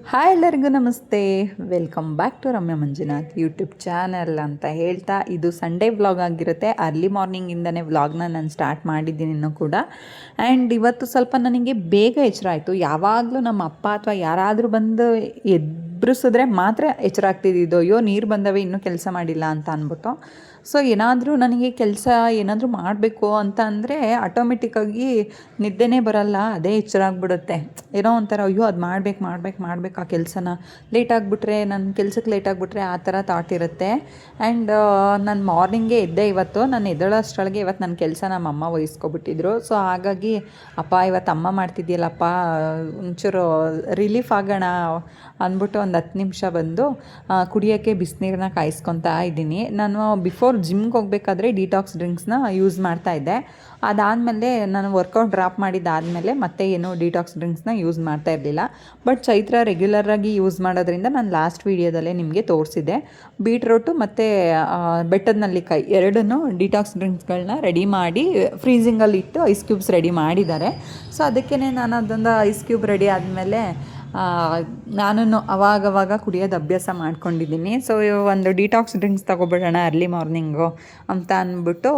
Hi ಎಲ್ಲರಿಗೂ ನಮಸ್ತೆ. Welcome back to Ramya Manjunath YouTube channel ಅಂತ ಹೇಳ್ತಾ, ಇದು ಸಂಡೇ ವ್ಲಾಗ್ ಆಗಿರುತ್ತೆ. ಅರ್ಲಿ ಮಾರ್ನಿಂಗಿಂದನೇ ವ್ಲಾಗ್ನ ನಾನು ಸ್ಟಾರ್ಟ್ ಮಾಡಿದ್ದೀನಿ ಇನ್ನೂ ಕೂಡ. ಆ್ಯಂಡ್ ಇವತ್ತು ಸ್ವಲ್ಪ ನನಗೆ ಬೇಗ ಎಚ್ಚರ ಆಯಿತು. ಯಾವಾಗಲೂ ನಮ್ಮ ಅಪ್ಪ ಅಥವಾ ಯಾರಾದರೂ ಬಂದು ಎಬ್ಬಿಸಿದ್ರೆ ಮಾತ್ರ ಎಚ್ಚರ ಆಗ್ತಿದ್ದಿದ್ದು, ಅಯ್ಯೋ ನೀರು ಬಂದವೆ ಇನ್ನೂ ಕೆಲಸ ಮಾಡಿಲ್ಲ ಅಂತ ಅಂದ್ಬಿಟ್ಟು. ಸೊ ಏನಾದರೂ ನನಗೆ ಕೆಲಸ ಏನಾದರೂ ಮಾಡಬೇಕು ಅಂತ ಅಂದರೆ ಆಟೋಮೆಟಿಕ್ಕಾಗಿ ನಿದ್ದೆನೇ ಬರಲ್ಲ, ಅದೇ ಎಚ್ಚರ ಆಗಿಬಿಡುತ್ತೆ. ಏನೋ ಒಂಥರ ಅಯ್ಯೋ ಅದು ಮಾಡಬೇಕು ಆ ಕೆಲಸನ. ಲೇಟಾಗಿಬಿಟ್ರೆ ನನ್ನ ಕೆಲ್ಸಕ್ಕೆ ಲೇಟಾಗಿಬಿಟ್ರೆ ಆ ಥರ ಥಾಟ್ ಇರುತ್ತೆ. ಆ್ಯಂಡ್ ನಾನು ಮಾರ್ನಿಂಗೇ ಎದ್ದೆ ಇವತ್ತು. ನಾನು ಎದ್ದೇಳೋಷ್ಟರೊಳಗೆ ಇವತ್ತು ನನ್ನ ಕೆಲಸ ನಮ್ಮ ಅಮ್ಮ ವಹಿಸ್ಕೊಬಿಟ್ಟಿದ್ರು. ಸೊ ಹಾಗಾಗಿ ಅಪ್ಪ ಇವತ್ತು ಅಮ್ಮ ಮಾಡ್ತಿದ್ಯಲ್ಲಪ್ಪ, ಒಂಚೂರು ರಿಲೀಫ್ ಆಗೋಣ ಅಂದ್ಬಿಟ್ಟು ಒಂದು 10 ನಿಮಿಷ ಬಂದು ಕುಡಿಯೋಕ್ಕೆ ಬಿಸಿನೀರನ್ನ ಕಾಯಿಸ್ಕೊತಾ ಇದ್ದೀನಿ. ನಾನು ಬಿಫೋರ್ ಜಿಮ್ಗೆ ಹೋಗಬೇಕಾದ್ರೆ ಡಿಟಾಕ್ಸ್ ಡ್ರಿಂಕ್ಸ್ನ ಯೂಸ್ ಮಾಡ್ತಾಯಿದ್ದೆ. ಅದಾದಮೇಲೆ ನಾನು ವರ್ಕೌಟ್ ಡ್ರಾಪ್ ಮಾಡಿದ್ದಾದಮೇಲೆ ಮತ್ತೆ ಏನೂ ಡಿಟಾಕ್ಸ್ ಡ್ರಿಂಕ್ಸ್ನ ಯೂಸ್ ಮಾಡ್ತಾ ಇರಲಿಲ್ಲ. ಬಟ್ ಚೈತ್ರ ರೆಗ್ಯುಲರಾಗಿ ಯೂಸ್ ಮಾಡೋದ್ರಿಂದ ನಾನು ಲಾಸ್ಟ್ ವೀಡಿಯೋದಲ್ಲೇ ನಿಮಗೆ ತೋರಿಸಿದೆ. ಬೀಟ್ರೋಟು ಮತ್ತು ಬೆಟ್ಟದ ನೆಲ್ಲಿಕಾಯಿ ಎರಡನ್ನೂ ಡಿಟಾಕ್ಸ್ ಡ್ರಿಂಕ್ಸ್ಗಳನ್ನ ರೆಡಿ ಮಾಡಿ ಫ್ರೀಸಿಂಗಲ್ಲಿ ಇಟ್ಟು ಐಸ್ ಕ್ಯೂಬ್ಸ್ ರೆಡಿ ಮಾಡಿದ್ದಾರೆ. ಸೊ ಅದಕ್ಕೇ ನಾನು ಅದೊಂದು ಐಸ್ ಕ್ಯೂಬ್ ರೆಡಿ ಆದಮೇಲೆ ನಾನು ಅವಾಗವಾಗ ಕುಡಿಯೋದು ಅಭ್ಯಾಸ ಮಾಡ್ಕೊಂಡಿದ್ದೀನಿ. ಸೊ ಒಂದು ಡಿಟಾಕ್ಸ್ ಡ್ರಿಂಕ್ಸ್ ತೊಗೊಬಿಡೋಣ ಅರ್ಲಿ ಮಾರ್ನಿಂಗು ಅಂತ ಅಂದ್ಬಿಟ್ಟು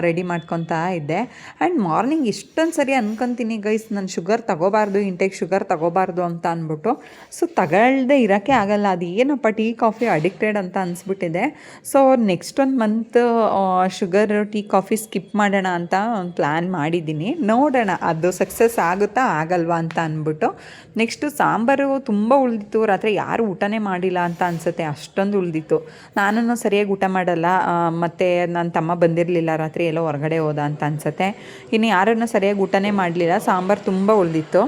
ರೆಡಿ ಮಾಡ್ಕೊತಾ ಇದ್ದೆ. ಆ್ಯಂಡ್ ಮಾರ್ನಿಂಗ್ ಇಷ್ಟೊಂದು ಸರಿ ಅನ್ಕೊತೀನಿ ಗೈಸ್, ನಾನು ಶುಗರ್ ತೊಗೋಬಾರ್ದು, ಇಂಟೇಕ್ ಶುಗರ್ ತೊಗೋಬಾರ್ದು ಅಂತ ಅಂದ್ಬಿಟ್ಟು. ಸೊ ತಗೊಳ್ದೆ ಇರೋಕ್ಕೆ ಆಗಲ್ಲ. ಅದು ಏನಪ್ಪ ಟೀ ಕಾಫಿ ಅಡಿಕ್ಟೆಡ್ ಅಂತ ಅನಿಸ್ಬಿಟ್ಟಿದೆ. ಸೊ ನೆಕ್ಸ್ಟ್ ಒಂದು month sugar tea coffee skip ಮಾಡೋಣ ಅಂತ ಒಂದು ಪ್ಲ್ಯಾನ್ ಮಾಡಿದ್ದೀನಿ. ನೋಡೋಣ ಅದು ಸಕ್ಸಸ್ ಆಗುತ್ತಾ ಆಗಲ್ವಾ ಅಂತ ಅಂದ್ಬಿಟ್ಟು. ನೆಕ್ಸ್ಟು ಸಾಂಬಾರು ತುಂಬ ಉಳಿದಿತ್ತು. ರಾತ್ರಿ ಯಾರು ಊಟನೇ ಮಾಡಿಲ್ಲ ಅಂತ ಅನಿಸುತ್ತೆ, ಅಷ್ಟೊಂದು ಉಳಿದಿತ್ತು. ನಾನು ಸರಿಯಾಗಿ ಊಟ ಮಾಡಲ್ಲ, ಮತ್ತು ನನ್ನ ತಮ್ಮ ಬಂದಿರಲಿಲ್ಲ, ರಾತ್ರಿ ಎಲ್ಲೋ ಹೊರಗಡೆ ಹೋದ ಅಂತ ಅನಿಸುತ್ತೆ. ಇನ್ನು ಯಾರನ್ನು ಸರಿಯಾಗಿ ಊಟನೇ ಮಾಡಲಿಲ್ಲ, ಸಾಂಬಾರು ತುಂಬ ಉಳಿದಿತ್ತು.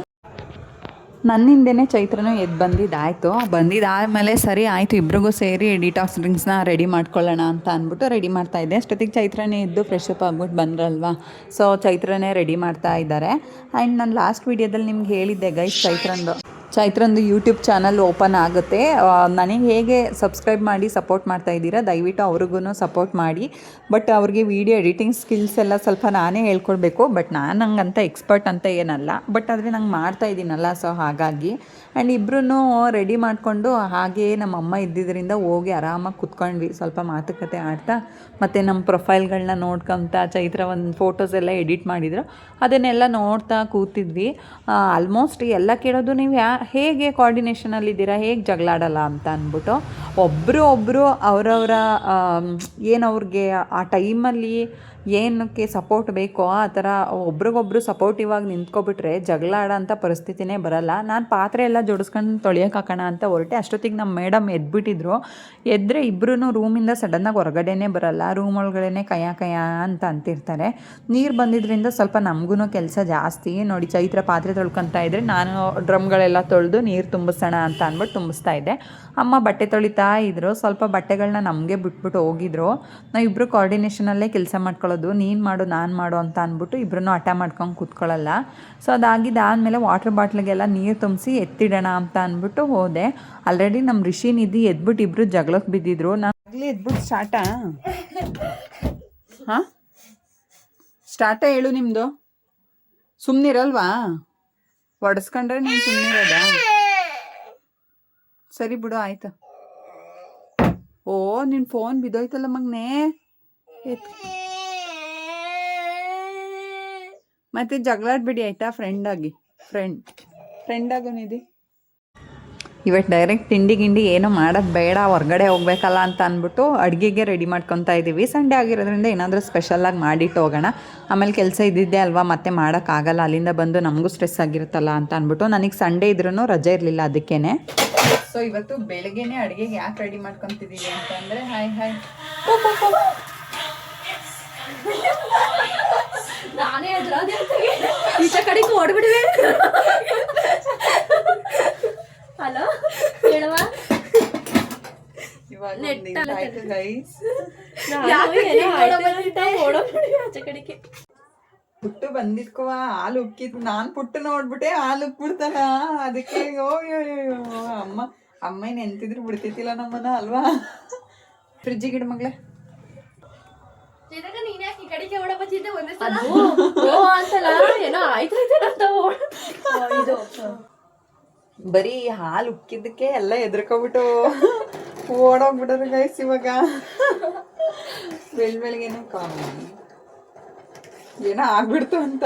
ನನ್ನಿಂದನೇ ಚೈತ್ರನೂ ಎದ್ದು ಬಂದಿದ್ದಾದಮೇಲೆ ಸರಿ ಆಯಿತು, ಇಬ್ರಿಗೂ ಸೇರಿ ಡಿಟಾಕ್ಸ್ ಡ್ರಿಂಕ್ಸ್ನ ರೆಡಿ ಮಾಡ್ಕೊಳ್ಳೋಣ ಅಂತ ಅಂದ್ಬಿಟ್ಟು ರೆಡಿ ಮಾಡ್ತಾಯಿದ್ದೆ. ಅಷ್ಟೊತ್ತಿಗೆ ಚೈತ್ರನೇ ಎದ್ದು ಫ್ರೆಶ್ ಅಪ್ ಆಗ್ಬಿಟ್ಟು ಬಂದ್ರಲ್ವಾ. ಸೊ ಚೈತ್ರನೇ ರೆಡಿ ಮಾಡ್ತಾ ಇದ್ದಾರೆ. ಆ್ಯಂಡ್ ನಾನು ಲಾಸ್ಟ್ ವೀಡಿಯೋದಲ್ಲಿ ನಿಮ್ಗೆ ಹೇಳಿದ್ದೆ ಗೈಸ್, ಚೈತ್ರಂದು ಯೂಟ್ಯೂಬ್ ಚಾನಲ್ ಓಪನ್ ಆಗುತ್ತೆ. ನನಗೆ ಹೇಗೆ ಸಬ್ಸ್ಕ್ರೈಬ್ ಮಾಡಿ ಸಪೋರ್ಟ್ ಮಾಡ್ತಾಯಿದ್ದೀರಾ, ದಯವಿಟ್ಟು ಅವ್ರಿಗೂ ಸಪೋರ್ಟ್ ಮಾಡಿ. ಬಟ್ ಅವ್ರಿಗೆ ವೀಡಿಯೋ ಎಡಿಟಿಂಗ್ ಸ್ಕಿಲ್ಸ್ ಎಲ್ಲ ಸ್ವಲ್ಪ ನಾನೇ ಹೇಳ್ಕೊಡ್ಬೇಕು. ಬಟ್ ನಾನು ಹಂಗಂತ ಎಕ್ಸ್ಪರ್ಟ್ ಅಂತ ಏನಲ್ಲ, ಬಟ್ ಆದರೆ ನಂಗೆ ಮಾಡ್ತಾಯಿದ್ದೀನಲ್ಲ, ಸೊ ಹಾಗಾಗಿ. ಆ್ಯಂಡ್ ಇಬ್ಬರೂ ರೆಡಿ ಮಾಡಿಕೊಂಡು ಹಾಗೇ ನಮ್ಮ ಅಮ್ಮ ಇದ್ದಿದ್ದರಿಂದ ಹೋಗಿ ಆರಾಮಾಗಿ ಕುತ್ಕೊಂಡ್ವಿ, ಸ್ವಲ್ಪ ಮಾತುಕತೆ ಆಡ್ತಾ. ಮತ್ತು ನಮ್ಮ ಪ್ರೊಫೈಲ್ಗಳನ್ನ ನೋಡ್ಕೊತ ಚೈತ್ರ ಒಂದು ಫೋಟೋಸ್ ಎಲ್ಲ ಎಡಿಟ್ ಮಾಡಿದ್ರು, ಅದನ್ನೆಲ್ಲ ನೋಡ್ತಾ ಕೂತಿದ್ವಿ. ಆಲ್ಮೋಸ್ಟ್ ಎಲ್ಲ ಕೇಳೋದು, ನೀವು ಹೇಗೆ ಕೋಆರ್ಡಿನೇಷನಲ್ಲಿದ್ದೀರಾ, ಹೇಗೆ ಜಗಳಾಡಲ್ಲ ಅಂತ ಅಂದ್ಬಿಟ್ಟು. ಒಬ್ಬರು ಅವರವರ ಅವ್ರಿಗೆ ಆ ಟೈಮಲ್ಲಿ ಏನಕ್ಕೆ ಸಪೋರ್ಟ್ ಬೇಕೋ ಆ ಥರ ಒಬ್ರಿಗೊಬ್ರು ಸಪೋರ್ಟಿವ್ ಆಗಿ ನಿಂತ್ಕೊಬಿಟ್ರೆ ಜಗಳ ಆಡೋಂಥ ಪರಿಸ್ಥಿತಿನೇ ಬರಲ್ಲ. ನಾನು ಪಾತ್ರೆ ಎಲ್ಲ ಜೋಡಿಸ್ಕೊಂಡು ತೊಳೆಯೋಕೆ ಹಾಕೋಣ ಅಂತ ಹೊರಟೆ. ಅಷ್ಟೊತ್ತಿಗೆ ನಮ್ಮ ಮೇಡಮ್ ಎದ್ಬಿಟ್ಟಿದ್ರು. ಎದ್ದರೆ ಇಬ್ಬರೂ ರೂಮಿಂದ ಸಡನ್ನಾಗಿ ಹೊರಗಡೆನೇ ಬರಲ್ಲ, ರೂಮ್ ಒಳಗಡೆ ಕಯ್ಯ ಅಂತ ಅಂತಿರ್ತಾರೆ. ನೀರು ಬಂದಿದ್ದರಿಂದ ಸ್ವಲ್ಪ ನಮಗೂ ಕೆಲಸ ಜಾಸ್ತಿ. ನೋಡಿ ಚೈತ್ರ ಪಾತ್ರೆ ತೊಳ್ಕೊತಾ ಇದ್ದರೆ ನಾನು ಡ್ರಮ್ಗಳೆಲ್ಲ ತೊಳೆದು ನೀರು ತುಂಬಿಸೋಣ ಅಂತ ಅಂದ್ಬಿಟ್ಟು ತುಂಬಿಸ್ತಾ ಇದ್ದೆ. ಅಮ್ಮ ಬಟ್ಟೆ ತೊಳಿತಾ ಇದ್ದರು. ಸ್ವಲ್ಪ ಬಟ್ಟೆಗಳನ್ನ ನಮಗೆ ಬಿಟ್ಬಿಟ್ಟು ಹೋಗಿದ್ರು. ನಾವು ಇಬ್ಬರು ಕೋಆರ್ಡಿನೇಷನಲ್ಲೇ ಕೆಲಸ ಮಾಡ್ಕೊಳ್ಳೋದು, ನೀನು ಮಾಡು ನಾನು ಮಾಡು ಅಂತ ಅಂದ್ಬಿಟ್ಟು ಇಬ್ಬರೂ ಹಠ ಮಾಡ್ಕೊಂಡು ಕೂತ್ಕೊಳ್ಳಲ್ಲ. ಸೊ ಅದಾಗಿದ್ದಾದಮೇಲೆ ವಾಟರ್ ಬಾಟ್ಲಿಗೆಲ್ಲ ನೀರು ತುಂಬಿಸಿ ಎತ್ತಿಡೋಣ ಅಂತ ಅಂದ್ಬಿಟ್ಟು ಹೋದೆ. ಆಲ್ರೆಡಿ ನಮ್ಮ ರಿಷಿ ನಿಧಿ ಎದ್ಬಿಟ್ಟು ಇಬ್ಬರು ಜಗಳಕ್ಕೆ ಬಿದ್ದಿದ್ರು. ನಾನು ಆಗಲೇ ಎದ್ಬಿಟ್ಟು ಸ್ಟಾರ್ಟಾ ಹೇಳು ನಿಮ್ಮದು. ಸುಮ್ಮನಿರಲ್ವಾ, ಒಡಿಸ್ಕೊಂಡ್ರೆ ನೀನು ಸುಮ್ಮನಿರೋದಾ? ಸರಿ ಬಿಡು, ಆಯ್ತು. ಓ ನಿನ್ನ ಫೋನ್ ಬಿದ್ದೋಯ್ತಲ್ಲ ಮಗನೇ. ಮತ್ತೆ ಜಗಳಾಡ್ಬಿಡಿ ಆಯಿತಾ, ಫ್ರೆಂಡ್ ಆಗೋನಿದೆ. ಇವತ್ತು ಡೈರೆಕ್ಟ್ ತಿಂಡಿ ಗಿಂಡಿ ಏನೂ ಮಾಡೋದು ಬೇಡ, ಹೊರಗಡೆ ಹೋಗ್ಬೇಕಲ್ಲ ಅಂತ ಅಂದ್ಬಿಟ್ಟು ಅಡುಗೆಗೆ ರೆಡಿ ಮಾಡ್ಕೊತಾ ಇದ್ದೀವಿ. ಸಂಡೇ ಆಗಿರೋದ್ರಿಂದ ಏನಾದರೂ ಸ್ಪೆಷಲಾಗಿ ಮಾಡಿಟ್ಟು ಹೋಗೋಣ. ಆಮೇಲೆ ಕೆಲಸ ಇದ್ದಿದ್ದೆ ಅಲ್ವಾ, ಮತ್ತೆ ಮಾಡೋಕ್ಕಾಗಲ್ಲ, ಅಲ್ಲಿಂದ ಬಂದು ನಮಗೂ ಸ್ಟ್ರೆಸ್ ಆಗಿರುತ್ತಲ್ಲ ಅಂತ ಅಂದ್ಬಿಟ್ಟು. ನನಗೆ ಸಂಡೇ ಇದ್ರೂ ರಜೆ ಇರಲಿಲ್ಲ, ಅದಕ್ಕೇ. ಸೊ ಇವತ್ತು ಬೆಳಗ್ಗೆನೇ ಅಡುಗೆಗೆ ಯಾಕೆ ರೆಡಿ ಮಾಡ್ಕೊತಿದ್ದೀವಿ ಅಂತಂದರೆ, ಹಾಯ್ ನಾನೇ ಈಚೆ ಕಡೆಗೆ ಓಡ್ಬಿಡುವೆ. ಹಲೋ ಹೇಳವಾ, ಪುಟ್ಟು ಬಂದಿದ್ಕೋ ಹಾಲು ಉಕ್ಕಿದ್, ನಾನು ಪುಟ್ಟು ನೋಡ್ಬಿಟ್ಟೆ ಹಾಲು ಉಕ್ಬಿಡ್ತಾನ. ಅದಕ್ಕೆ ಅಮ್ಮ ನೆನ್ತಿದ್ರು ಬಿಡ್ತಿತ್ತಿಲ್ಲ ನಮ್ಮನ್ನ ಅಲ್ವಾ. ಫ್ರಿಜ್ಜಿಗೆ ಇಡು ಮಗ್ಳೆ. ಅಂತಲ್ಲ ಏನೋ ಆಯ್ತು ಅಂತ ಬರೀ ಹಾಲು ಉಕ್ಕಿದ್ದಕ್ಕೆ ಎಲ್ಲ ಎದ್ರಕೊಬಿಟ್ಟು ಓಡೋಗ್ಬಿಡೋದು ಗೈಸ್ ಇವಾಗ. ಬೆಳಗ್ಗೆನೆ ಏನೋ ಆಗ್ಬಿಡ್ತು ಅಂತ.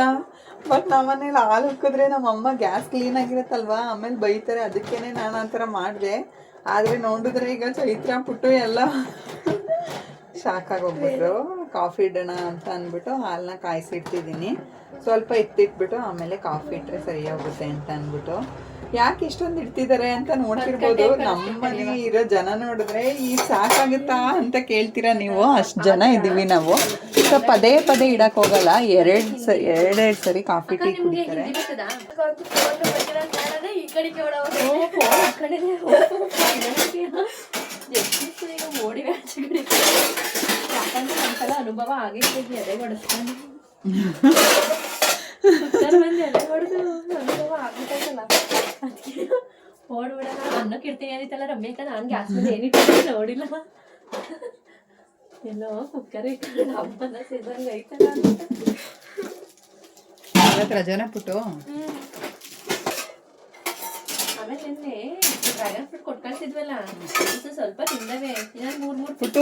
ಬಟ್ ನಮ್ಮನೇಲಿ ಹಾಲು ಉಕ್ಕಿದ್ರೆ ನಮ್ಮಮ್ಮ ಗ್ಯಾಸ್ ಕ್ಲೀನ್ ಆಗಿರತ್ತಲ್ವಾ, ಆಮೇಲೆ ಬೈತಾರೆ. ಅದಕ್ಕೇನೆ ನಾನು ಆ ಥರ ಮಾಡಿದೆ. ಆದರೆ ನೋಡಿದ್ರೆ ಈಗ ಚೈತ್ರ ಪುಟ್ಟು ಎಲ್ಲ ಶಾಕ್ ಆಗೋಗ್ಬಿಟ್ರು. ಕಾಫಿ ಇಡೋಣ ಅಂತ ಅಂದ್ಬಿಟ್ಟು ಹಾಲನ್ನ ಕಾಯಿಸಿಡ್ತಿದ್ದೀನಿ. ಸ್ವಲ್ಪ ಎತ್ತಿಟ್ಬಿಟ್ಟು ಆಮೇಲೆ ಕಾಫಿ ಇಟ್ಟರೆ ಸರಿ ಹೋಗುತ್ತೆ ಅಂತ ಅಂದ್ಬಿಟ್ಟು. ಯಾಕೆ ಇಷ್ಟೊಂದು ಇಡ್ತಿದ್ದಾರೆ ಅಂತ ನೋಡ್ತಿರ್ಬೋದು. ನಮ್ಮನೆ ಇರೋ ಜನ ನೋಡಿದ್ರೆ ಈ ಸಾಕಾಗುತ್ತಾ ಅಂತ ಕೇಳ್ತೀರಾ ನೀವು. ಅಷ್ಟು ಜನ ಇದ್ದೀವಿ ನಾವು. ಸೊ ಪದೇ ಪದೇ ಇಡಕ್ ಹೋಗಲ್ಲ. ಎರಡೆರಡು ಸರಿ ಕಾಫಿ ಟೀ ಕುಡಿತಾರೆ. ಅನುಭವ ಆಗೈತೆ ಎದೆ ಹೊಡೆಸ್ಕೊಂಡು ಅನುಭವ ಆಗ್ಬಿಟ್ಟೈತಲ್ಲ. ಅದಕ್ಕೆ ಓಡ್ಬಿಡೋಣ ಅನ್ನಕ್ಕೆ ಇಡ್ತೀನಿ ಅಂದಿತ್ತಲ್ಲ ರಮ್ಯಾಕ. ನಾನು ಗ್ಯಾಸ್ ಮೇಲೆ ಏನಿಟ್ಟು ನೋಡಿಲ್ಲ. ಎಲ್ಲೋ ಕುಕ್ಕರ್ ಇಟ್ಕೊಂಡು ಹಬ್ಬನ ಸೇದಂಗೆ ಐತಲ್ಲ ಅಂತ. ಇವತ್ತು ರಜಾನ ಪುಟ್ಟು. ಆಮೇಲೆ ನಿನ್ನೆ ಡ್ರ್ಯಾಗನ್ ಫ್ರೂಟ್ ಕೊಟ್ಟು ಕಳ್ಸಿದ್ವಲ್ಲ, ಸ್ವಲ್ಪ ತಿಂದವೆ. ಇನ್ನೊಂದು ಮೂರು ಪುಟ್ಟು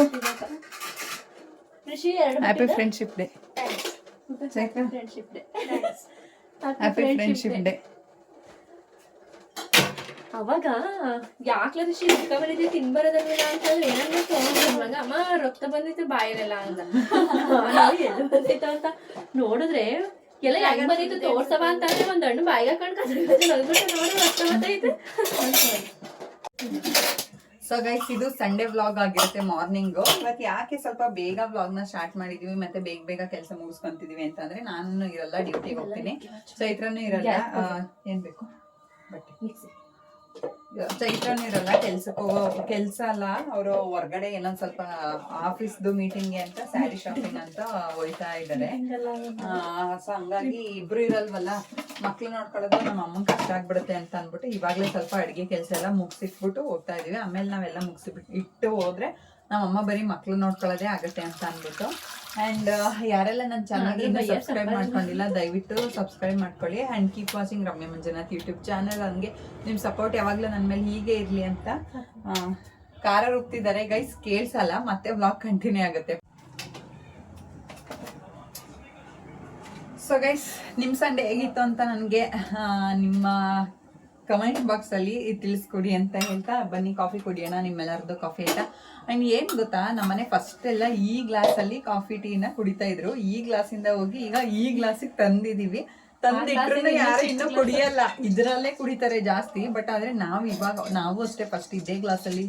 ಕೃಷಿ 2 happy friendship day. Friendship day. Happy friendship day. ಅವಾಗ ಯಾಕ್ಲ ಋಷಿ ರೊಕ್ಕ ಬಂದಿದ್ದೆ ತಿನ್ಬರೋದಲ್ಲ ಅಂತಂದ್ರೆ ಏನನ್ನ ತಗೊಂಡ್ವಾಗ ಅಮ್ಮ ರೊಕ್ಕ ಬಂದಿತ್ತು ಬಾಯಿರಲ್ಲ ಅಂತ. ಎಲ್ಲಿ ಬಂದಿತ್ತು ಅಂತ ನೋಡಿದ್ರೆ ಎಲ್ಲ ಹೆಂಗ್ ಬಂದಿತ್ತು ತೋರ್ಸವ ಅಂತಂದ್ರೆ ಒಂದ್ ಹಣ್ಣು ಬಾಯಿಗೆ ಹಾಕೊಂಡು ನಗ್ಬಿಟ್ಟು ನೋಡಿ ರೊಕ್ಕ ಬರ್ತೈತೆ. ಸೊ ಗೈಸ್, ಇದು ಸಂಡೇ ವ್ಲಾಗ್ ಆಗಿರುತ್ತೆ ಮಾರ್ನಿಂಗು. ಇವತ್ತು ಯಾಕೆ ಸ್ವಲ್ಪ ಬೇಗ ವ್ಲಾಗ್ನ ಸ್ಟಾರ್ಟ್ ಮಾಡಿದೀವಿ ಮತ್ತೆ ಬೇಗ ಬೇಗ ಕೆಲಸ ಮುಗಿಸ್ಕೊಂತಿದೀವಿ ಅಂತಂದ್ರೆ, ನಾನು ಇರಲ್ಲ, ಡ್ಯೂಟಿಗೆ ಹೋಗ್ತೀನಿ. ಚೈತ್ರನೂ ಇರಲ್ಲ. ಏನ್ ಬೇಕು ಬಟ್ಟೆ ಮಿಕ್ಸಿ. ಚೈತ್ರನೂ ಇರಲ್ಲ, ಕೆಲ್ಸ ಅಲ್ಲ. ಅವರು ಹೊರ್ಗಡೆ ಏನೊಂದ್ ಸ್ವಲ್ಪ ಆಫೀಸ್ದು ಮೀಟಿಂಗ್ಗೆ ಅಂತ ಸ್ಯಾರಿ ಶಾಪಿಂಗ್ ಅಂತ ಹೋಯ್ತಾ ಇದ್ದಾರೆ. ಸೊ ಹಂಗಾಗಿ ಇಬ್ರು ಇರಲ್ವಲ್ಲ, ಮಕ್ಳು ನೋಡ್ಕೊಳ್ಳೋದು ನಮ್ಮ ಅಮ್ಮಂಗೆ ಕಷ್ಟ ಆಗ್ಬಿಡುತ್ತೆ ಅಂತ ಅಂದ್ಬಿಟ್ಟು ಇವಾಗಲೇ ಸ್ವಲ್ಪ ಅಡುಗೆ ಕೆಲಸ ಎಲ್ಲ ಮುಗಿಸಿಟ್ಬಿಟ್ಟು ಹೋಗ್ತಾ ಇದೀವಿ. ಆಮೇಲೆ ನಾವೆಲ್ಲ ಇಟ್ಟು ಹೋದ್ರೆ ನಮ್ಮಮ್ಮ ಬರೀ ಮಕ್ಳು ನೋಡ್ಕೊಳ್ಳೋದೇ ಆಗುತ್ತೆ ಅಂತ ಅಂದ್ಬಿಟ್ಟು. ಆ್ಯಂಡ್ ಯಾರೆಲ್ಲ ನನ್ನ ಚಾನಲ್ ಇನ್ನೂ ಸಬ್ಸ್ಕ್ರೈಬ್ ಮಾಡ್ಕೊಂಡಿಲ್ಲ, ದಯವಿಟ್ಟು ಸಬ್ಸ್ಕ್ರೈಬ್ ಮಾಡ್ಕೊಳ್ಳಿ. And keep watching Ramya Manjunath YouTube channel. ಹಂಗೆ ನಿಮ್ಮ ಸಪೋರ್ಟ್ ಯಾವಾಗಲೂ ನನ್ನ ಮೇಲೆ ಹೀಗೆ ಇರಲಿ ಅಂತ. ಖಾರ ರುಬ್ತಿದ್ದಾರೆ ಗೈಸ್, ಕೇಳಿಸಲ್ಲ. ಮತ್ತೆ ವ್ಲಾಗ್ ಕಂಟಿನ್ಯೂ ಆಗುತ್ತೆ. ಸೊ ಗೈಸ್, ನಿಮ್ಮ ಸಂಡೇ ಹೇಗಿತ್ತು ಅಂತ ನನಗೆ ನಿಮ್ಮ ಕಮೆಂಟ್ ಬಾಕ್ಸಲ್ಲಿ ತಿಳಿಸ್ಕೊಡಿ ಅಂತ ಹೇಳ್ತಾ, ಬನ್ನಿ ಕಾಫಿ ಕುಡಿಯೋಣ ನಿಮ್ಮೆಲ್ಲರದ್ದು ಕಾಫಿ ಅಂತ. ಆ್ಯಂಡ್ ಏನು ಗೊತ್ತಾ, ನಮ್ಮನೆ ಫಸ್ಟ್ ಎಲ್ಲ ಈ ಗ್ಲಾಸಲ್ಲಿ ಕಾಫಿ ಟೀನ ಕುಡಿತಾ ಇದ್ರು. ಈ ಗ್ಲಾಸಿಂದ ಹೋಗಿ ಈಗ ಈ ಗ್ಲಾಸಿಗೆ ತಂದಿದ್ದೀವಿ. ತಂದಿಟ್ರು ಯಾರು ಇನ್ನೂ ಕುಡಿಯಲ್ಲ, ಇದರಲ್ಲೇ ಕುಡಿತಾರೆ ಜಾಸ್ತಿ. ಬಟ್ ಆದರೆ ನಾವು ಅಷ್ಟೇ ಫಸ್ಟ್ ಇದೇ ಗ್ಲಾಸಲ್ಲಿ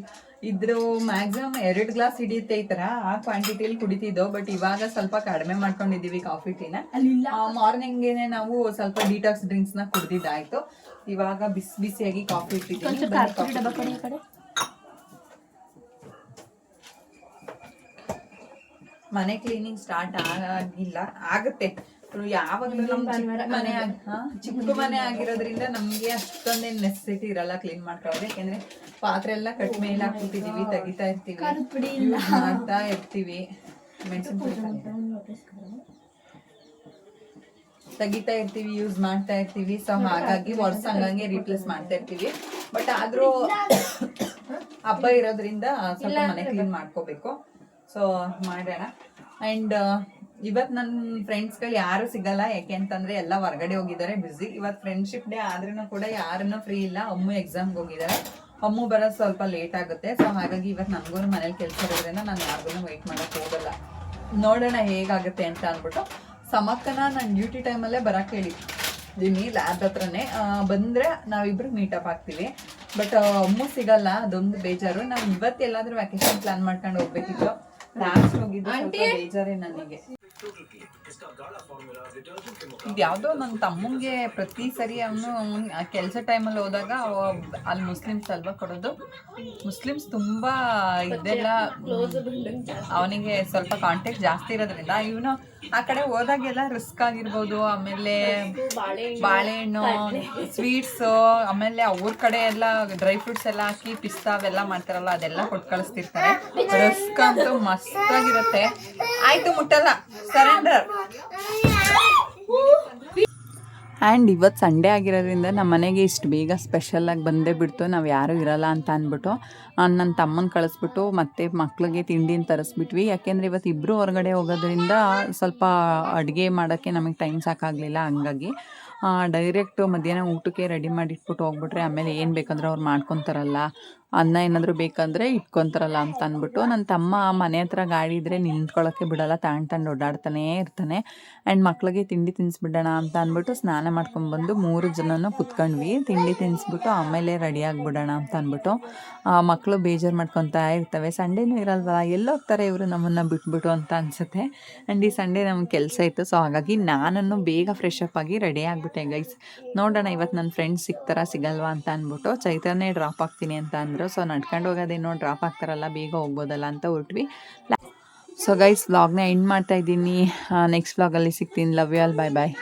ಇದ್ರು ಮ್ಯಾಕ್ಸಿಮಮ್ 2 ಗ್ಲಾಸ್ ಹಿಡಿಯುತ್ತೆ ಈ ಥರ, ಆ ಕ್ವಾಂಟಿಟಿಯಲ್ಲಿ ಕುಡಿತಿದ್ದೋ. ಬಟ್ ಇವಾಗ ಸ್ವಲ್ಪ ಕಡಿಮೆ ಮಾಡ್ಕೊಂಡಿದ್ದೀವಿ ಕಾಫಿ ಟೀನ. ಮಾರ್ನಿಂಗೇನೆ ನಾವು ಸ್ವಲ್ಪ ಡಿಟಾಕ್ಸ್ ಡ್ರಿಂಕ್ಸ್ನ ಕುಡ್ದಿದ್ದಾಯ್ತು. ಇವಾಗ ಬಿಸಿಯಾಗಿ ಕಾಫಿ ಇಟ್ಟಿದ್ದೀನಿ. ಮನೆ ಕ್ಲೀನಿಂಗ್ ಸ್ಟಾರ್ಟ್ ಆಗಿಲ್ಲ, ಆಗುತ್ತೆ. ಯಾವಾಗಲೂ ಚಿಕ್ಕ ಮನೆ ಆಗಿರೋದ್ರಿಂದ ನಮ್ಗೆ ಅಷ್ಟೊಂದೇನು ನೆಸೆಸಿಟಿ ಇರಲ್ಲ ಕ್ಲೀನ್ ಮಾಡ್ಕೊಳ್ಳೋದು. ಯಾಕೆಂದ್ರೆ ಪಾತ್ರೆ ಎಲ್ಲ ಕಟ್ ಮೇಲೆ ಹಾಕ್ಬಿಟ್ಟಿದೀವಿ, ತೆಗಿತಾ ಇರ್ತೀವಿ, ಮಾಡ್ತಾ ಇರ್ತೀವಿ. ತೆಗಿತಾ ಇರ್ತೀವಿ, ಯೂಸ್ ಮಾಡ್ತಾ ಇರ್ತೀವಿ. ಸೊ ಹಾಗಾಗಿ ಹಂಗಂಗೆ ರೀಪ್ಲೇಸ್ ಮಾಡ್ತಾ ಇರ್ತೀವಿ. ಬಟ್ ಆದ್ರೂ ಹಬ್ಬ ಇರೋದ್ರಿಂದ ಸ್ವಲ್ಪ ಮನೆ ಕ್ಲೀನ್ ಮಾಡ್ಕೋಬೇಕು. ಸೊ ಮಾಡೋಣ. ಅಂಡ್ ಇವತ್ತು ನನ್ನ ಫ್ರೆಂಡ್ಸ್ಗಳು ಯಾರು ಸಿಗಲ್ಲ, ಯಾಕೆ ಅಂತಂದ್ರೆ ಎಲ್ಲ ಹೊರಗಡೆ ಹೋಗಿದ್ದಾರೆ, ಬ್ಯುಸಿ. ಇವತ್ತು ಫ್ರೆಂಡ್ಶಿಪ್ ಡೇ ಆದ್ರೂ ಕೂಡ ಯಾರನ್ನೂ ಫ್ರೀ ಇಲ್ಲ. ಅಮ್ಮು ಎಕ್ಸಾಮ್ಗೆ ಹೋಗಿದ್ದಾರೆ, ಅಮ್ಮು ಬರೋದು ಸ್ವಲ್ಪ ಲೇಟ್ ಆಗುತ್ತೆ. ಸೊ ಹಾಗಾಗಿ ಇವತ್ತು ನನಗೂ ಮನೇಲಿ ಕೆಲಸ ಇರೋದ್ರಿಂದ ನಾನು ಯಾರಿಗೂ ವೆಯ್ಟ್ ಮಾಡೋಕ್ಕೆ ಹೋಗಲ್ಲ. ನೋಡೋಣ ಹೇಗಾಗುತ್ತೆ ಅಂತ ಅಂದ್ಬಿಟ್ಟು ಸಮಕ್ಕನ ನಾನು ಡ್ಯೂಟಿ ಟೈಮಲ್ಲೇ ಬರೋಕ್ಕೆ ಹೇಳಿದ್ದೀನಿ, ಲ್ಯಾಬ್ ಹತ್ರನೇ. ಬಂದರೆ ನಾವಿಬ್ರು ಮೀಟಪ್ ಆಗ್ತೀವಿ. ಬಟ್ ಅಮ್ಮು ಸಿಗಲ್ಲ, ಅದೊಂದು ಬೇಜಾರು. ನಾವು ಇವತ್ತು ಎಲ್ಲಾದರೂ ವ್ಯಾಕೇಶನ್ ಪ್ಲಾನ್ ಮಾಡ್ಕೊಂಡು ಹೋಗ್ಬೇಕಿತ್ತು. ಲಾಸ್ಟ್ ಹೋಗಿದ್ದು ಸ್ವಲ್ಪ ಬೇಜಾರೇ ನನಗೆ. ಇದ್ಯಾವುದೋ ನನ್ನ ತಮ್ಮಂಗೆ ಪ್ರತಿ ಸರಿ ಅವನು ಕೆಲಸ ಟೈಮಲ್ಲಿ ಹೋದಾಗ ಅಲ್ಲಿ ಮುಸ್ಲಿಮ್ಸ್ ಅಲ್ವಾ ಕೊಡೋದು. ಮುಸ್ಲಿಮ್ಸ್ ತುಂಬ ಇದೆಲ್ಲ, ಅವನಿಗೆ ಸ್ವಲ್ಪ ಕಾಂಟ್ಯಾಕ್ಟ್ ಜಾಸ್ತಿ ಇರೋದ್ರಿಂದ ಇವನು ಆ ಕಡೆ ಹೋದಾಗೆಲ್ಲ ರಿಸ್ಕ್ ಆಗಿರ್ಬೋದು. ಆಮೇಲೆ ಬಾಳೆಹಣ್ಣು, ಸ್ವೀಟ್ಸು, ಆಮೇಲೆ ಅವ್ರ ಕಡೆ ಎಲ್ಲ ಡ್ರೈ ಫ್ರೂಟ್ಸ್ ಎಲ್ಲ ಹಾಕಿ ಪಿಸ್ತಾ ಅವೆಲ್ಲ ಮಾಡ್ತಾರಲ್ಲ, ಅದೆಲ್ಲ ಕೊಟ್ಟು ಕಳಿಸ್ತಿರ್ತಾರೆ. ರಿಸ್ಕ್ ಅಂತೂ ಮಸ್ತಾಗಿರುತ್ತೆ. ಆಯ್ತು, ಮುಟ್ಟಲ್ಲ, ಸರೆಂಡರ್. ಆ್ಯಂಡ್ ಇವತ್ತು ಸಂಡೇ ಆಗಿರೋದ್ರಿಂದ ನಮ್ಮ ಮನೆಗೆ ಇಷ್ಟು ಬೇಗ ಸ್ಪೆಷಲಾಗಿ ಬಂದೇ ಬಿಡ್ತು, ನಾವು ಯಾರೂ ಇರಲ್ಲ ಅಂತ ಅಂದ್ಬಿಟ್ಟು ನನ್ನ ತಮ್ಮನ ಕಳಿಸ್ಬಿಟ್ಟು ಮತ್ತೆ ಮಕ್ಳಿಗೆ ತಿಂಡಿನ ತರಿಸ್ಬಿಟ್ವಿ. ಯಾಕೆಂದರೆ ಇವತ್ತು ಇಬ್ಬರು ಹೊರಗಡೆ ಹೋಗೋದ್ರಿಂದ ಸ್ವಲ್ಪ ಅಡುಗೆ ಮಾಡೋಕ್ಕೆ ನಮಗೆ ಟೈಮ್ ಸಾಕಾಗಲಿಲ್ಲ. ಹಂಗಾಗಿ ಡೈರೆಕ್ಟು ಮಧ್ಯಾಹ್ನ ಊಟಕ್ಕೆ ರೆಡಿ ಮಾಡಿಟ್ಬಿಟ್ಟು ಹೋಗ್ಬಿಟ್ರೆ ಆಮೇಲೆ ಏನು ಬೇಕಂದ್ರೆ ಅವ್ರು ಮಾಡ್ಕೊತಾರಲ್ಲ, ಅನ್ನ ಏನಾದರೂ ಬೇಕಂದರೆ ಇಟ್ಕೊತಾರಲ್ಲ ಅಂತ ಅಂದ್ಬಿಟ್ಟು ನನ್ನ ತಮ್ಮ ಮನೆ ಹತ್ರ ಗಾಡಿ ಇದ್ದರೆ ನಿಂತ್ಕೊಳ್ಳೋಕ್ಕೆ ಬಿಡಲ್ಲ, ತಗೊಂಡು ಓಡಾಡ್ತಾನೇ ಇರ್ತಾನೆ. ಆ್ಯಂಡ್ ಮಕ್ಳಿಗೆ ತಿಂಡಿ ತಿನ್ನಿಸ್ಬಿಡೋಣ ಅಂತ ಅಂದ್ಬಿಟ್ಟು ಸ್ನಾನ ಮಾಡ್ಕೊಂಡ್ಬಂದು 3 ಜನನೂ ಕುತ್ಕೊಂಡ್ವಿ. ತಿಂಡಿ ತಿನ್ನಿಸ್ಬಿಟ್ಟು ಆಮೇಲೆ ರೆಡಿ ಆಗಿಬಿಡೋಣ ಅಂತ ಅಂದ್ಬಿಟ್ಟು ಮಕ್ಕಳು ಬೇಜಾರು ಮಾಡ್ಕೊತಾ ಇರ್ತವೆ. ಸಂಡೇನೂ ಇರಲ್ವಲ್ಲ, ಎಲ್ಲೋಗ್ತಾರೆ ಇವರು ನಮ್ಮನ್ನು ಬಿಟ್ಬಿಟ್ಟು ಅಂತ ಅನಿಸುತ್ತೆ. ಆ್ಯಂಡ್ ಈ ಸಂಡೇ ನಮ್ಗೆ ಕೆಲಸ ಇತ್ತು, ಸೊ ಹಾಗಾಗಿ ನಾನು ಬೇಗ ಫ್ರೆಶ್ ಅಪ್ ಆಗಿ ರೆಡಿ ಆಗಿಬಿಟ್ಟೆ ಗೈಸ್. ನೋಡೋಣ ಇವತ್ತು ನನ್ನ ಫ್ರೆಂಡ್ಸ್ ಸಿಗ್ತಾರಾ ಸಿಗಲ್ವಾ ಅಂತ ಅಂದ್ಬಿಟ್ಟು. ಚೈತನ್ಯ ಡ್ರಾಪ್ ಆಗ್ತೀನಿ ಅಂತ ಅಂದರು. ಸೊ ನಡ್ಕೊಂಡು ಹೋಗೋದೇನೋ ಡ್ರಾಪ್ ಆಗ್ತಾರಲ್ಲ, ಬೇಗ ಹೋಗ್ಬೋದಲ್ಲ ಅಂತ ಹೊರಟ್ವಿ. ಸೊ ಗೈಸ್ ವ್ಲಾಗ್ನ ಎಂಡ್ ಮಾಡ್ತಾ ಇದ್ದೀನಿ. ನೆಕ್ಸ್ಟ್ ವ್ಲಾಗಲ್ಲಿ ಸಿಗ್ತೀನಿ. Love you all, bye bye.